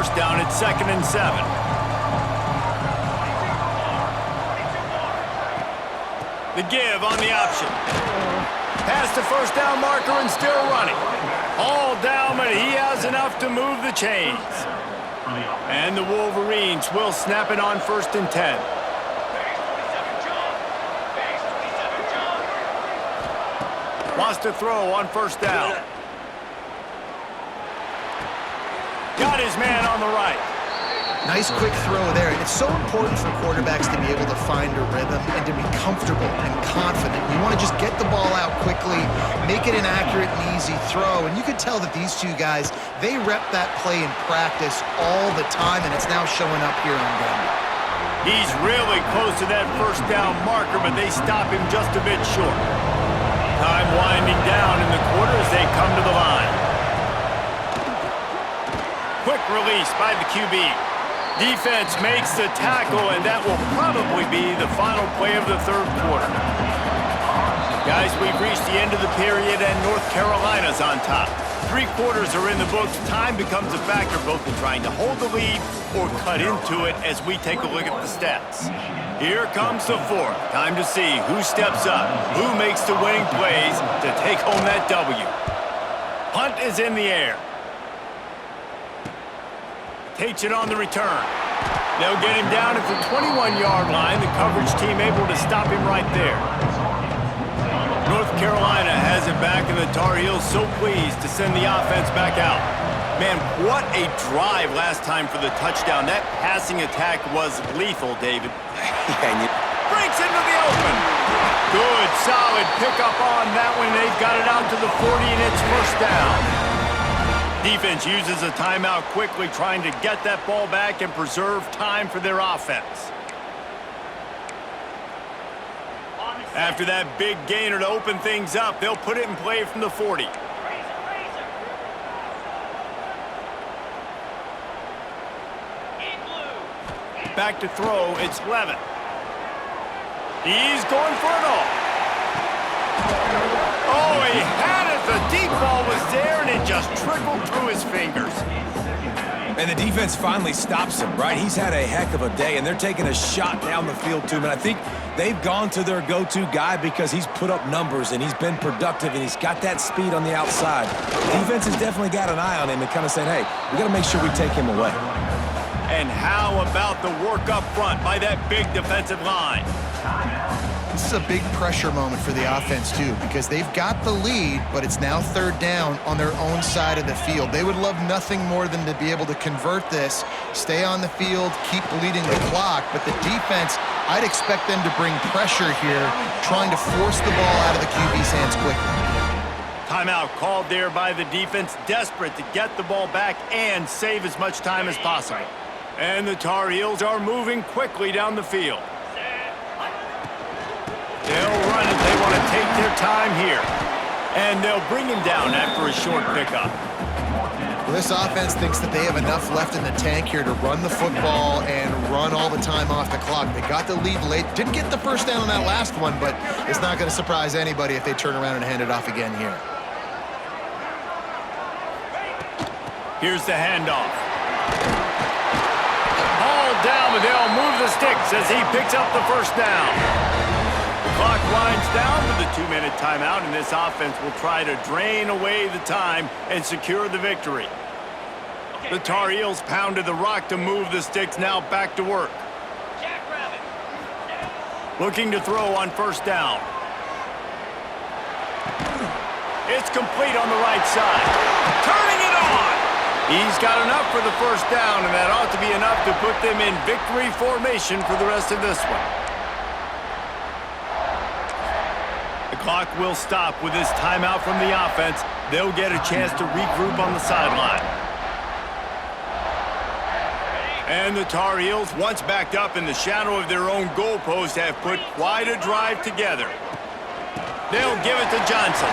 first down at 2nd and 7. The give on the option. Past the first down marker and still running. All down, but he has enough to move the chains. And the Wolverines will snap it on 1st and 10. Wants to throw on 1st down. Got his man on the right. Nice quick throw there. It's so important for quarterbacks to be able to find a rhythm and to be comfortable and confident. You want to just get the ball out quickly, make it an accurate and easy throw. And you could tell that these two guys, they rep that play in practice all the time, and it's now showing up here on Denver. He's really close to that first down marker, but they stop him just a bit short. Time winding down in the quarter as they come to the line. Quick release by the QB. Defense makes the tackle, and that will probably be the final play of the 3rd quarter. Guys, we've reached the end of the period, and North Carolina's on top. 3 quarters are in the books. Time becomes a factor both in trying to hold the lead or cut into it as we take a look at the stats. Here comes the 4th. Time to see who steps up, who makes the winning plays to take home that W. Punt is in the air. Takes it on the return. They'll get him down at the 21-yard line. The coverage team able to stop him right there. North Carolina has it back, and the Tar Heels so pleased to send the offense back out. Man, what a drive last time for the touchdown. That passing attack was lethal, David. Breaks into the open. Good, solid pickup on that one. They've got it out to the 40, and it's 1st down. Defense uses a timeout quickly, trying to get that ball back and preserve time for their offense. After that big gainer to open things up, they'll put it in play from the 40. Back to throw, it's Levin. He's going for it all. Oh, he had it. The deep ball was there, and it just trickled through his fingers. And the defense finally stops him, right? He's had a heck of a day, and they're taking a shot down the field to him. And I think they've gone to their go-to guy because he's put up numbers, and he's been productive, and he's got that speed on the outside. The defense has definitely got an eye on him and kind of saying, hey, we got to make sure we take him away. And how about the work up front by that big defensive line? This is a big pressure moment for the offense, too, because they've got the lead, but it's now 3rd down on their own side of the field. They would love nothing more than to be able to convert this, stay on the field, keep bleeding the clock, but the defense, I'd expect them to bring pressure here, trying to force the ball out of the QB's hands quickly. Timeout called there by the defense, desperate to get the ball back and save as much time as possible. And the Tar Heels are moving quickly down the field. They'll run it. They want to take their time here. And they'll bring him down after a short pickup. Well, this offense thinks that they have enough left in the tank here to run the football and run all the time off the clock. They got the lead late. Didn't get the first down on that last one, but it's not going to surprise anybody if they turn around and hand it off again here. Here's the handoff. Ball down, but they'll move the sticks as he picks up the first down. Clock winds down to the 2-minute timeout, and this offense will try to drain away the time and secure the victory. The Tar Heels pounded the rock to move the sticks, now back to work. Looking to throw on 1st down. It's complete on the right side. Turning it on! He's got enough for the first down, and that ought to be enough to put them in victory formation for the rest of this one. Clock will stop with this timeout from the offense. They'll get a chance to regroup on the sideline. And the Tar Heels, once backed up in the shadow of their own goalpost, have put quite a drive together. They'll give it to Johnson.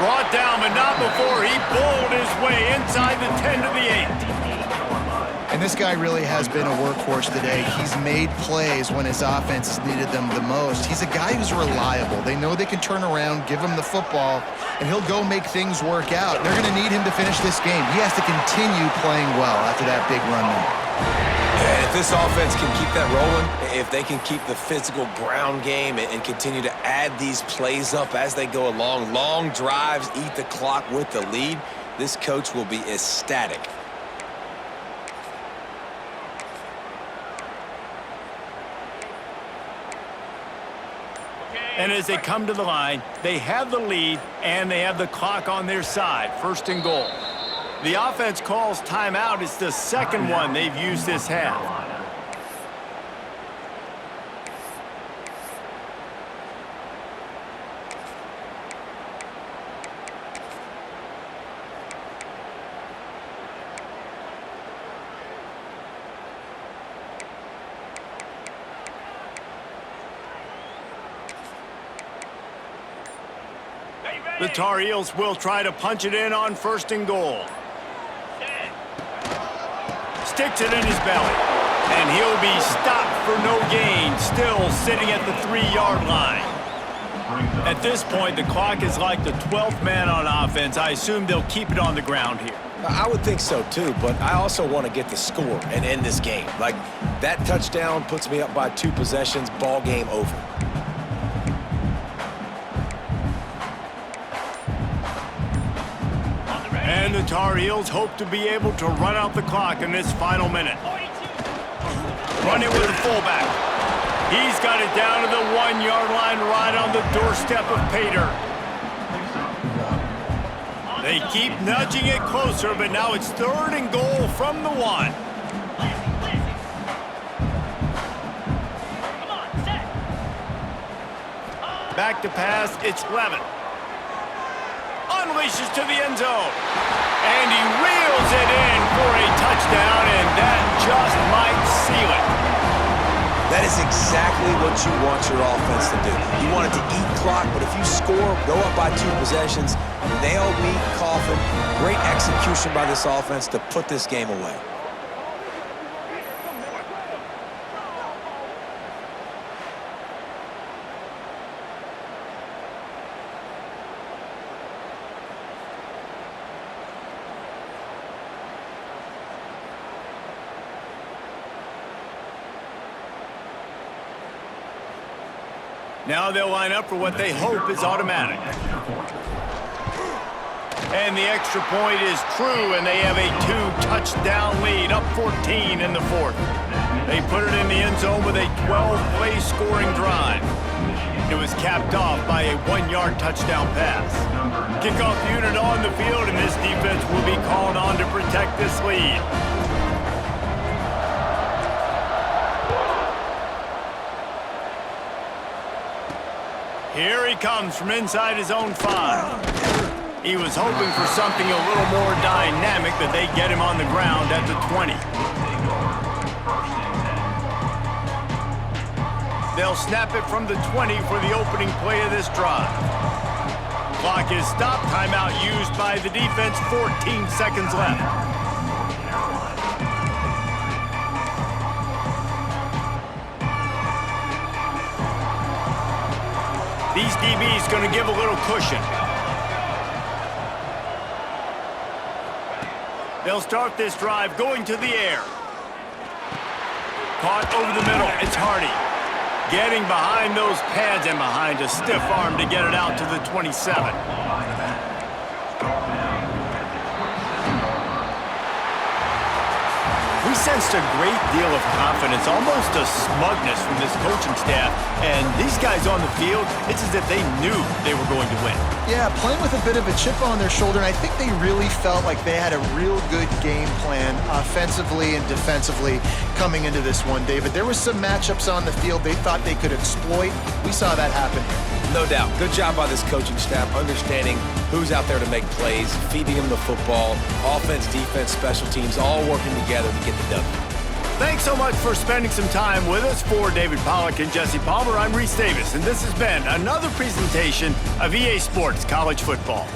Brought down, but not before he bowled his way inside the 10 to the 8. And And this guy really has been a workhorse today. He's made plays when his offense has needed them the most. He's a guy who's reliable. They know they can turn around, give him the football, and he'll go make things work out. They're going to need him to finish this game. He has to continue playing well after that big run there. And if this offense can keep that rolling, if they can keep the physical ground game and continue to add these plays up as they go along, long drives, eat the clock with the lead, this coach will be ecstatic. And as they come to the line, they have the lead and they have the clock on their side. First and goal. The offense calls timeout. It's the second one they've used this half. The Tar Heels will try to punch it in on first and goal. Sticks it in his belly. And he'll be stopped for no gain, still sitting at the 3-yard line. At this point, the clock is like the 12th man on offense. I assume they'll keep it on the ground here. I would think so, too, but I also want to get the score and end this game. Like, that touchdown puts me up by 2 possessions, ball game over. And the Tar Heels hope to be able to run out the clock in this final minute. Run it with the fullback. He's got it down to the 1-yard line right on the doorstep of Pater. They keep nudging it closer, but now it's third and goal from the 1. Back to pass, it's Levin. Unleashes to the end zone. And he reels it in for a touchdown, and that just might seal it. That is exactly what you want your offense to do. You want it to eat clock, but if you score, go up by 2 possessions, nail, meet, coffin. Great execution by this offense to put this game away. Now they'll line up for what they hope is automatic. And the extra point is true, and they have a 2-touchdown lead, up 14 in the 4th. They put it in the end zone with a 12-play scoring drive. It was capped off by a 1-yard touchdown pass. Kickoff unit on the field, and this defense will be called on to protect this lead. Here he comes from inside his own 5. He was hoping for something a little more dynamic, that they get him on the ground at the 20. They'll snap it from the 20 for the opening play of this drive. Clock is stopped. Timeout used by the defense. 14 seconds left. These DBs going to give a little cushion. They'll start this drive going to the air. Caught over the middle. It's Hardy. Getting behind those pads and behind a stiff arm to get it out to the 27. We sensed a great deal of confidence, almost a smugness from this coaching staff. And these guys on the field, it's as if they knew they were going to win. Yeah, playing with a bit of a chip on their shoulder, and I think they really felt like they had a real good game plan offensively and defensively coming into this one, David. There were some matchups on the field they thought they could exploit. We saw that happen here. No doubt. Good job by this coaching staff, understanding who's out there to make plays, feeding them the football, offense, defense, special teams, all working together to get the W. Thanks so much for spending some time with us. For David Pollack and Jesse Palmer, I'm Reese Davis, and this has been another presentation of EA Sports College Football.